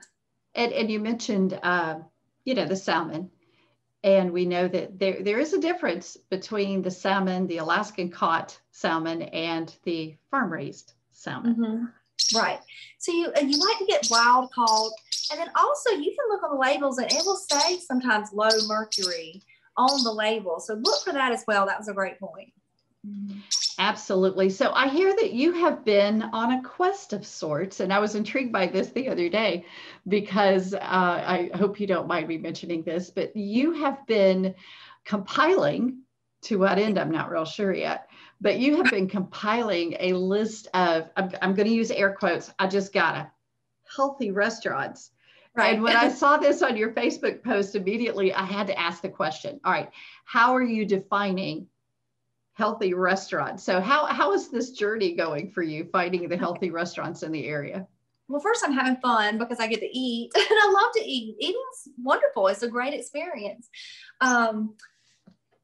And you mentioned, the salmon, and we know that there is a difference between the salmon, the Alaskan caught salmon, and the farm-raised salmon. Mm-hmm. Right. So you like to get wild caught, and then also you can look on the labels and it will say sometimes low mercury on the label. So look for that as well. That was a great point. Absolutely. So I hear that you have been on a quest of sorts, and I was intrigued by this the other day because I hope you don't mind me mentioning this, but you have been compiling, to what end, I'm not real sure yet, but you have been compiling a list of, I'm going to use air quotes, I just gotta, healthy restaurants. Right. And when I saw this on your Facebook post, immediately I had to ask the question, all right, how are you defining healthy restaurants? So how is this journey going for you, finding the healthy restaurants in the area? Well, first, I'm having fun because I get to eat, and I love to eat. Eating's wonderful. It's a great experience.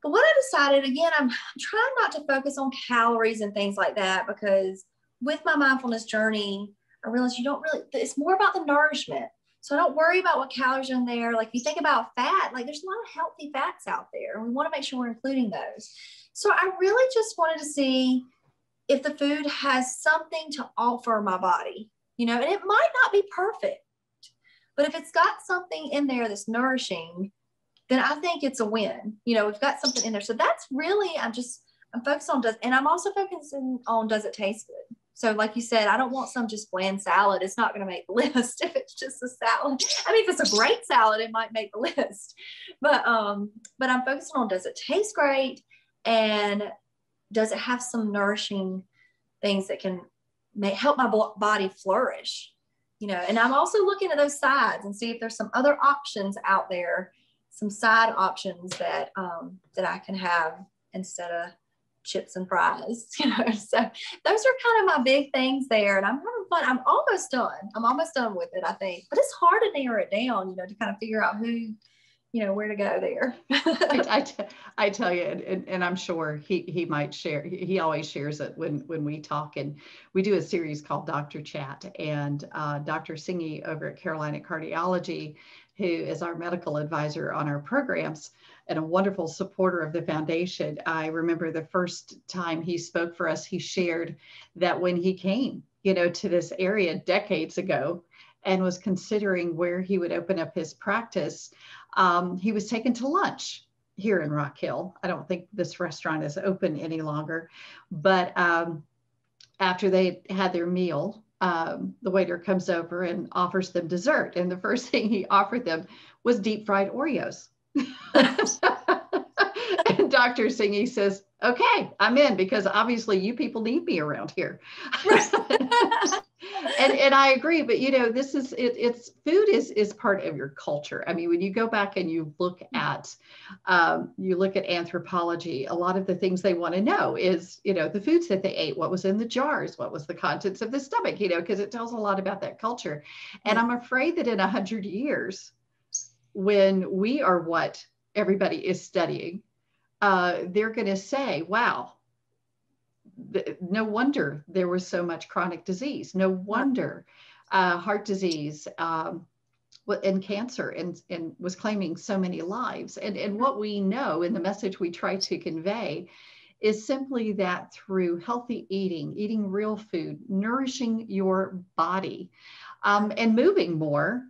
But what I decided, again, I'm trying not to focus on calories and things like that, because with my mindfulness journey, I realized it's more about the nourishment. So I don't worry about what calories are in there. Like if you think about fat, like there's a lot of healthy fats out there, and we want to make sure we're including those. So I really just wanted to see if the food has something to offer my body, and it might not be perfect, but if it's got something in there that's nourishing, then I think it's a win. We've got something in there. So that's really, I'm focused on and I'm also focusing on, does it taste good? So like you said, I don't want some just bland salad. It's not going to make the list if it's just a salad. I mean, if it's a great salad, it might make the list, but I'm focusing on, does it taste great? And does it have some nourishing things that can help my body flourish? And I'm also looking at those sides and see if there's some other options out there, some side options that I can have instead of chips and fries, So those are kind of my big things there, and I'm having fun. I'm almost done with it, I think, but it's hard to narrow it down, to kind of figure out who, where to go there. I tell you, and I'm sure he might share, he always shares it when we talk, and we do a series called Dr. Chat, and Dr. Singy over at Carolina Cardiology, who is our medical advisor on our programs and a wonderful supporter of the foundation. I remember the first time he spoke for us, he shared that when he came, to this area decades ago, and was considering where he would open up his practice, he was taken to lunch here in Rock Hill. I don't think this restaurant is open any longer, but after they had their meal, the waiter comes over and offers them dessert. And the first thing he offered them was deep fried Oreos. And Dr. Singh says, okay, I'm in, because obviously you people need me around here. And I agree, but this is it's food is part of your culture. I mean, when you go back and you look at anthropology, a lot of the things they want to know is, the foods that they ate, what was in the jars, what was the contents of the stomach, because it tells a lot about that culture. And I'm afraid that in 100 years, when we are what everybody is studying, they're going to say, wow, no wonder there was so much chronic disease. No wonder heart disease and cancer and was claiming so many lives. And what we know, and the message we try to convey, is simply that through healthy eating real food, nourishing your body, and moving more,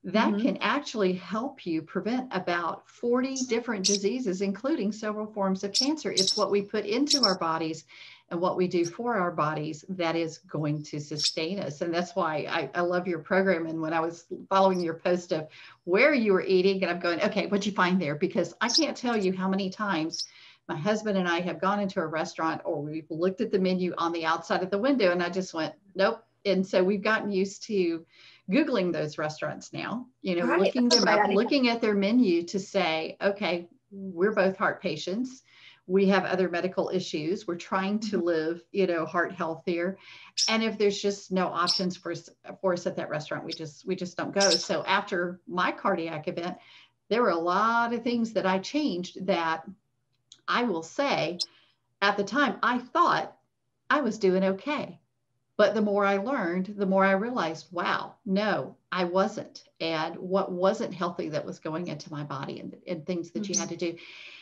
that can actually help you prevent about 40 different diseases, including several forms of cancer. It's what we put into our bodies and what we do for our bodies that is going to sustain us. And that's why I love your program. And when I was following your post of where you were eating, and I'm going, okay, what'd you find there? Because I can't tell you how many times my husband and I have gone into a restaurant, or we've looked at the menu on the outside of the window, and I just went, nope. And so we've gotten used to Googling those restaurants now, looking them up, looking at their menu to say, okay, we're both heart patients. We have other medical issues. We're trying to live, heart healthier. And if there's just no options for us at that restaurant, we just don't go. So after my cardiac event, there were a lot of things that I changed that I will say at the time I thought I was doing okay. But the more I learned, the more I realized, wow, no, I wasn't. And what wasn't healthy that was going into my body, and things that you had to do.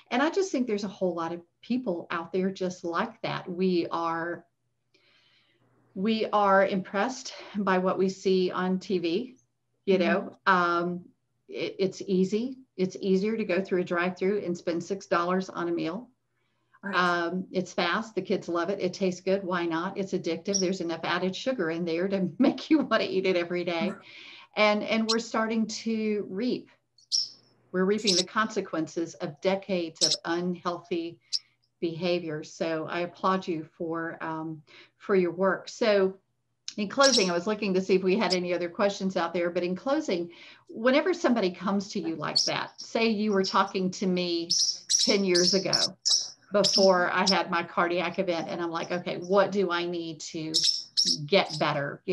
And I just think there's a whole lot of people out there just like that. We are impressed by what we see on TV. It's easy. It's easier to go through a drive-through and spend $6 on a meal. Right. It's fast. The kids love it. It tastes good. Why not? It's addictive. There's enough added sugar in there to make you want to eat it every day. And we're starting to reap. We're reaping the consequences of decades of unhealthy behavior. So I applaud you for your work. So in closing, I was looking to see if we had any other questions out there, but in closing, whenever somebody comes to you like that, say you were talking to me 10 years ago, before I had my cardiac event, and I'm like, okay, what do I need to get better?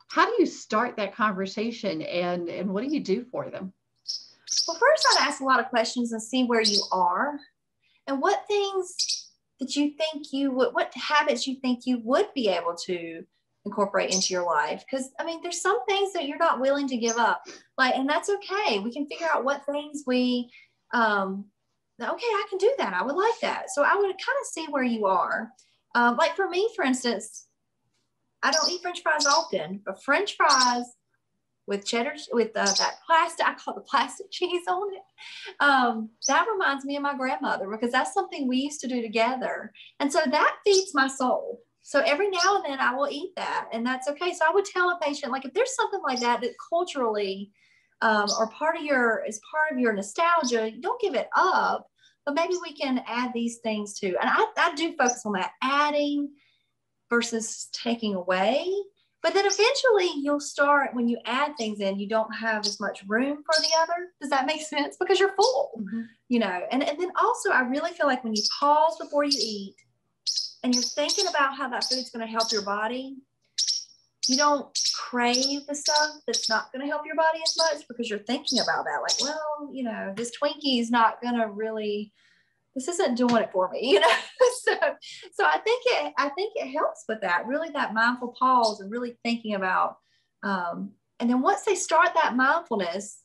How do you start that conversation, and what do you do for them? Well, first I'd ask a lot of questions and see where you are and what things that you think what habits you think you would be able to incorporate into your life. Because there's some things that you're not willing to give up, and that's okay. We can figure out what things we, okay, I can do that. I would like that. So I would kind of see where you are. Like for me, for instance, I don't eat French fries often, but French fries with cheddar, with that plastic, I call it the plastic cheese on it. That reminds me of my grandmother, because that's something we used to do together. And so that feeds my soul. So every now and then I will eat that, and that's okay. So I would tell a patient, if there's something like that culturally, or part of your nostalgia, don't give it up, but maybe we can add these things too. And I do focus on that, adding versus taking away. But then eventually you'll start, when you add things in, you don't have as much room for the other. Does that make sense? Because you're full, and then also I really feel like when you pause before you eat and you're thinking about how that food's going to help your body, you don't crave the stuff that's not going to help your body as much, because you're thinking about that. This Twinkie is not going to really, this isn't doing it for me, So I think it helps with that, really, that mindful pause and really thinking about, and then once they start that mindfulness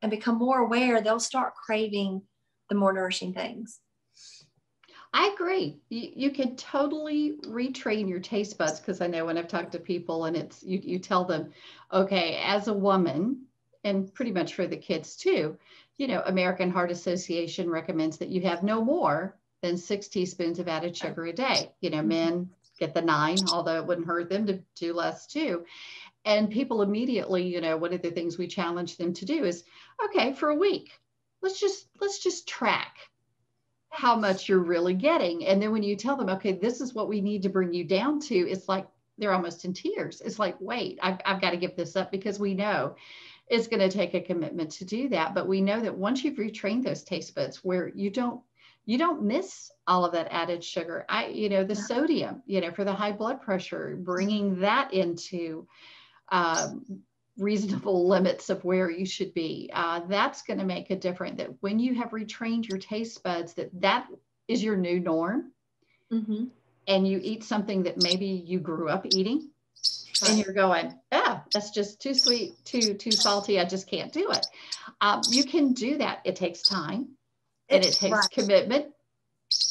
and become more aware, they'll start craving the more nourishing things. I agree. You can totally retrain your taste buds, because I know when I've talked to people and it's you tell them, okay, as a woman, and pretty much for the kids too, American Heart Association recommends that you have no more than 6 teaspoons of added sugar a day. Men get the 9, although it wouldn't hurt them to do less too. And people immediately, one of the things we challenge them to do is, okay, for a week, let's just track how much you're really getting. And then when you tell them, okay, this is what we need to bring you down to, it's like they're almost in tears. It's like, wait, I've got to give this up, because we know it's going to take a commitment to do that. But we know that once you've retrained those taste buds, where you don't miss all of that added sugar, the sodium, for the high blood pressure, bringing that into reasonable limits of where you should be. That's going to make a difference. That when you have retrained your taste buds, that is your new norm, and you eat something that maybe you grew up eating, and you're going, that's just too sweet, too salty. I just can't do it. You can do that. It takes time and it takes commitment,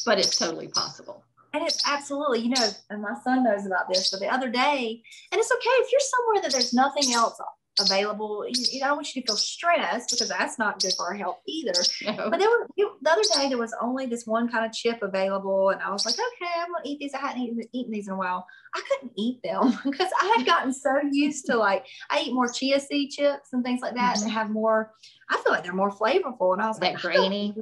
but it's totally possible. And it's absolutely, and my son knows about this, but the other day, and it's okay if you're somewhere that there's nothing else available, I don't want you to feel stressed, because that's not good for our health either. No. But the other day, there was only this one kind of chip available, and I was like, okay, I'm going to eat these. I hadn't eaten these in a while. I couldn't eat them because I had gotten so used to, I eat more chia seed chips and things like that, and have more, I feel like they're more flavorful. And I was like, grainy.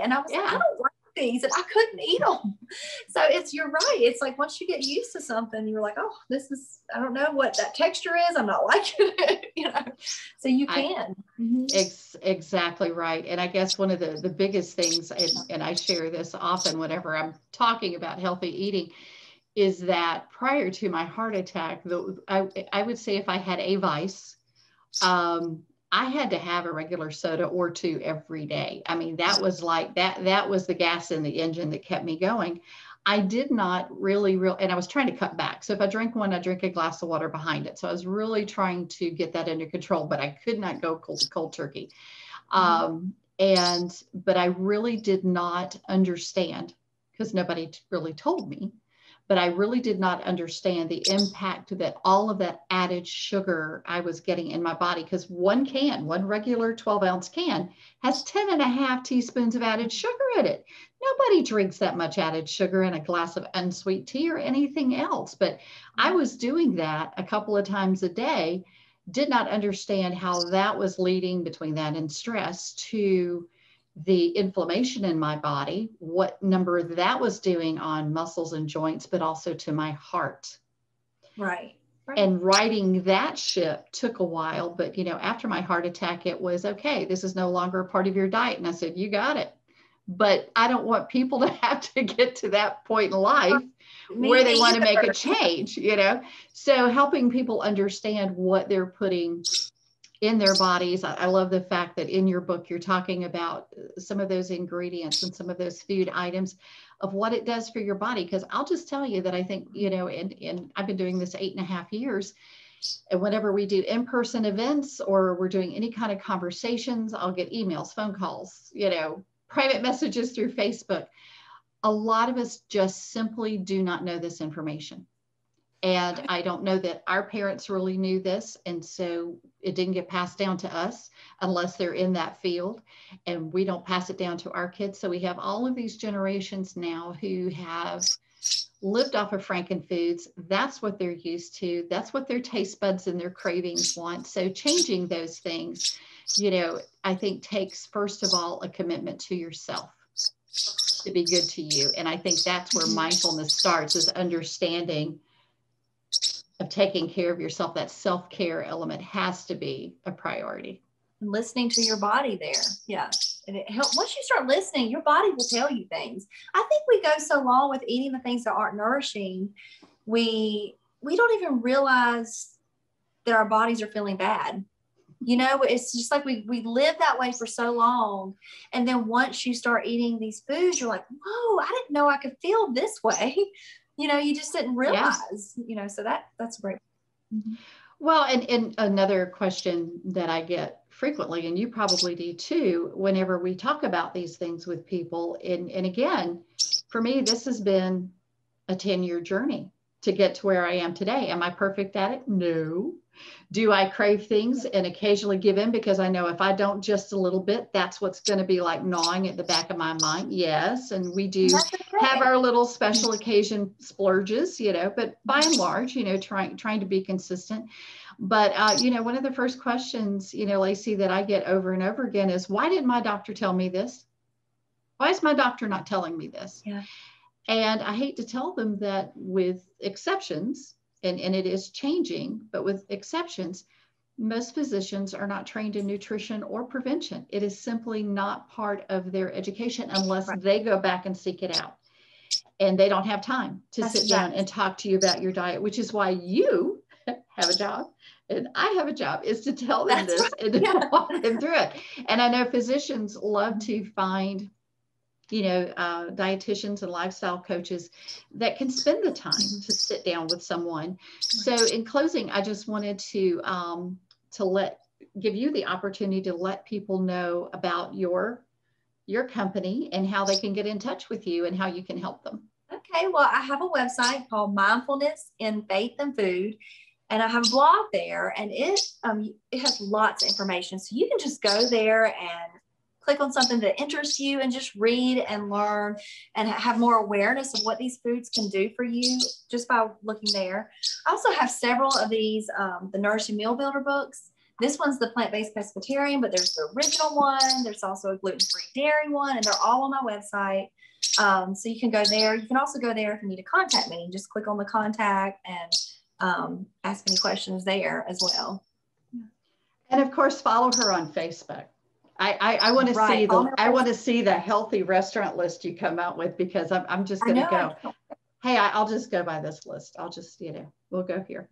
And I was like, I don't like these, and I couldn't eat them. So you're right. It's like, once you get used to something, you're like, oh, I don't know what that texture is. I'm not liking it, so you can. Exactly right. And I guess one of the biggest things, and I share this often whenever I'm talking about healthy eating, is that prior to my heart attack, I would say if I had a vice, I had to have a regular soda or 2 every day. I mean, that was like that was the gas in the engine that kept me going. I did not and I was trying to cut back. So if I drink one, I drink a glass of water behind it. So I was really trying to get that under control, but I could not go cold turkey. But I really did not understand, because nobody really told me. But I really did not understand the impact that all of that added sugar I was getting in my body, because one regular 12-ounce can has 10.5 teaspoons of added sugar in it. Nobody drinks that much added sugar in a glass of unsweet tea or anything else. But I was doing that a couple of times a day, did not understand how that was leading, between that and stress, to the inflammation in my body, what number that was doing on muscles and joints, but also to my heart. Right. And righting that ship took a while, but after my heart attack, it was, okay, this is no longer a part of your diet. And I said, you got it. But I don't want people to have to get to that point in life where they want to make a change, So helping people understand what they're putting in their bodies. I love the fact that in your book, you're talking about some of those ingredients and some of those food items of what it does for your body. Because I'll just tell you that I think, and I've been doing this 8.5 years. And whenever we do in-person events or we're doing any kind of conversations, I'll get emails, phone calls, private messages through Facebook. A lot of us just simply do not know this information. And I don't know that our parents really knew this. And so it didn't get passed down to us unless they're in that field. And we don't pass it down to our kids. So we have all of these generations now who have lived off of frankenfoods. That's what they're used to. That's what their taste buds and their cravings want. So changing those things, I think takes, first of all, a commitment to yourself to be good to you. And I think that's where mindfulness starts, is understanding of taking care of yourself. That self-care element has to be a priority. And listening to your body there. Yeah. And it helps. Once you start listening, your body will tell you things. I think we go so long with eating the things that aren't nourishing. We don't even realize that our bodies are feeling bad. It's just like we live that way for so long. And then once you start eating these foods, you're like, whoa, I didn't know I could feel this way. You just didn't realize, so that's great. Well, and another question that I get frequently, and you probably do too, whenever we talk about these things with people, and again, for me, this has been a 10-year journey to get to where I am today. Am I perfect at it? No. Do I crave things and occasionally give in because I know if I don't just a little bit, that's what's going to be like gnawing at the back of my mind? Yes. And we do have our little special occasion splurges, but by and large, trying to be consistent. But, one of the first questions, Lacy, that I get over and over again is, why didn't my doctor tell me this? Why is my doctor not telling me this? Yeah. And I hate to tell them that with exceptions, and it is changing, but with exceptions, most physicians are not trained in nutrition or prevention. It is simply not part of their education unless they go back and seek it out. And they don't have time to sit down and talk to you about your diet, which is why you have a job and I have a job, is to tell them this and to walk them through it. And I know physicians love to find dietitians and lifestyle coaches that can spend the time to sit down with someone. So in closing, I just wanted to give you the opportunity to let people know about your company and how they can get in touch with you and how you can help them. Okay, well, I have a website called Mindfulness in Faith and Food, and I have a blog there, and it has lots of information. So you can just go there and click on something that interests you and just read and learn and have more awareness of what these foods can do for you just by looking there. I also have several of these, the Nourishing Meal Builder books. This one's the plant-based pescatarian, but there's the original one. There's also a gluten-free dairy one, and they're all on my website. So you can go there. You can also go there if you need to contact me. Just click on the contact and ask any questions there as well. And of course, follow her on Facebook. I want to see the healthy restaurant list you come out with, because I'm just going to go, hey, I'll just go by this list. I'll just, we'll go here.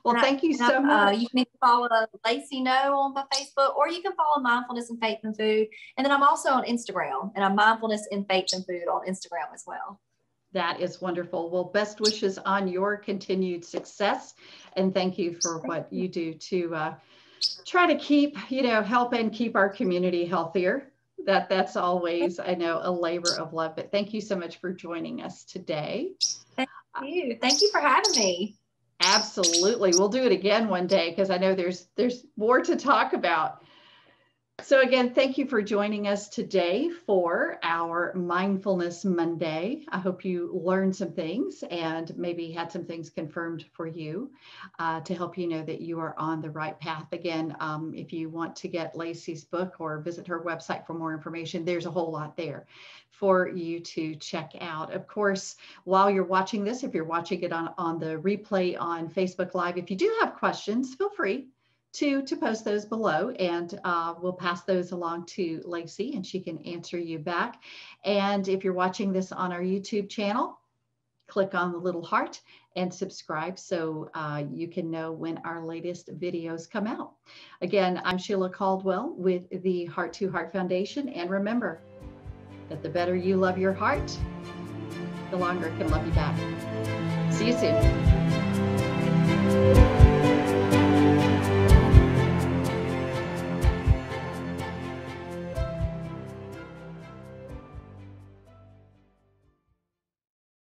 Well, thank you so much. You can follow Lacy Ngo on my Facebook, or you can follow Mindfulness in Faith and Food. And then I'm also on Instagram, and I'm Mindfulness in Faith and Food on Instagram as well. That is wonderful. Well, best wishes on your continued success. And thank you for what you do to try to keep, help and keep our community healthier. That's always, I know, a labor of love. But thank you so much for joining us today. Thank you. Thank you for having me. Absolutely. We'll do it again one day, because I know there's more to talk about. So again, thank you for joining us today for our Mindfulness Monday. I hope you learned some things and maybe had some things confirmed for you to help you know that you are on the right path. Again, if you want to get Lacy's book or visit her website for more information, there's a whole lot there for you to check out. Of course, while you're watching this, if you're watching it on the replay on Facebook Live, if you do have questions, feel free to post those below, and we'll pass those along to Lacy and she can answer you back. And if you're watching this on our YouTube channel, click on the little heart and subscribe so you can know when our latest videos come out. Again, I'm Sheila Caldwell with the Heart to Heart Foundation, and remember that the better you love your heart, the longer it can love you back. See you soon.